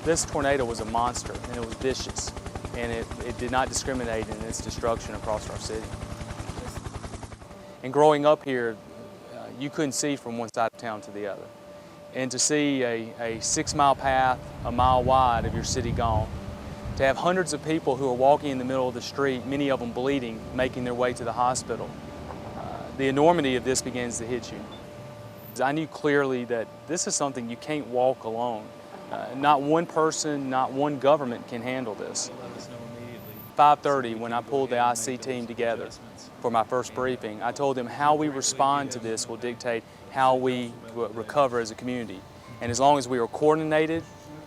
This tornado was a monster, and it was vicious, and it did not discriminate in its destruction across our city. And growing up here, you couldn't see from one side of town to the other. And to see a 6-mile path, a mile wide of your city gone, to have hundreds of people who are walking in the middle of the street, many of them bleeding, making their way to the hospital, the enormity of this begins to hit you. I knew clearly that this is something you can't walk alone. Not one person, not one government can handle this. 5:30, when I pulled the IC team together for my first briefing, I told them how we respond to this will dictate how we recover as a community. And as long as we were coordinated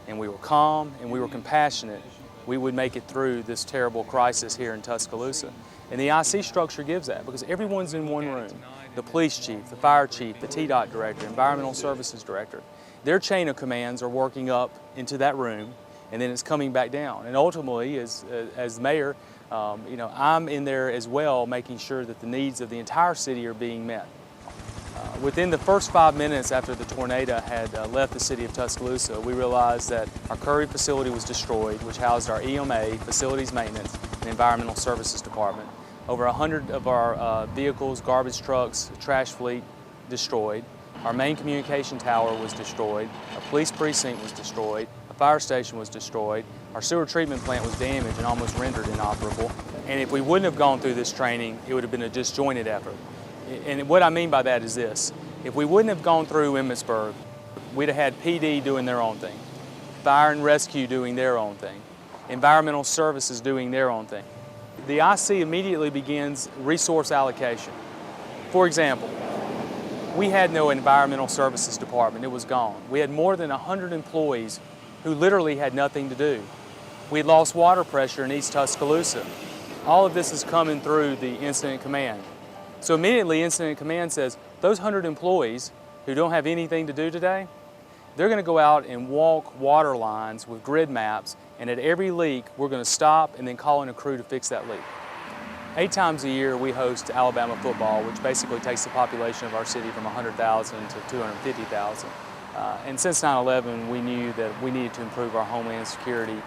and we were calm and we were compassionate, we would make it through this terrible crisis here in Tuscaloosa. And the IC structure gives that because everyone's in one room. The police chief, the fire chief, the TDOT director, environmental services director. Their chain of commands are working up into that room, and then it's coming back down. And ultimately, as mayor, I'm in there as well, making sure that the needs of the entire city are being met. Within the first 5 minutes after the tornado had left the city of Tuscaloosa, we realized that our Curry facility was destroyed, which housed our EMA, Facilities Maintenance, and Environmental Services Department. Over 100 of our vehicles, garbage trucks, trash fleet destroyed. Our main communication tower was destroyed. Our police precinct was destroyed. A fire station was destroyed. Our sewer treatment plant was damaged and almost rendered inoperable. And if we wouldn't have gone through this training, it would have been a disjointed effort. And what I mean by that is this. If we wouldn't have gone through Emmitsburg, we'd have had PD doing their own thing, fire and rescue doing their own thing, environmental services doing their own thing. The IC immediately begins resource allocation. For example, we had no environmental services department, it was gone. We had more than 100 employees who literally had nothing to do. We had lost water pressure in East Tuscaloosa. All of this is coming through the incident command. So immediately incident command says, those 100 employees who don't have anything to do today, they're going to go out and walk water lines with grid maps, and at every leak, we're going to stop and then call in a crew to fix that leak. 8 times a year, we host Alabama football, which basically takes the population of our city from 100,000 to 250,000. And since 9/11, we knew that we needed to improve our homeland security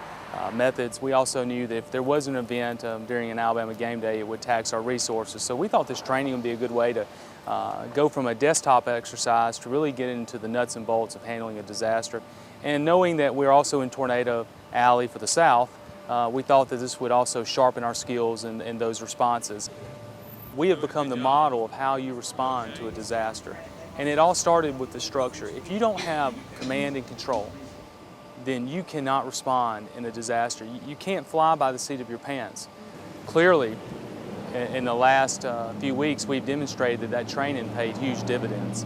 methods. We also knew that if there was an event during an Alabama game day, it would tax our resources. So we thought this training would be a good way to go from a desktop exercise to really get into the nuts and bolts of handling a disaster. And knowing that we're also in Tornado Alley for the South, we thought that this would also sharpen our skills in those responses. We have become the model of how you respond to a disaster. And it all started with the structure. If you don't have command and control, then you cannot respond in a disaster. You can't fly by the seat of your pants. Clearly, in the last few weeks, we've demonstrated that training paid huge dividends.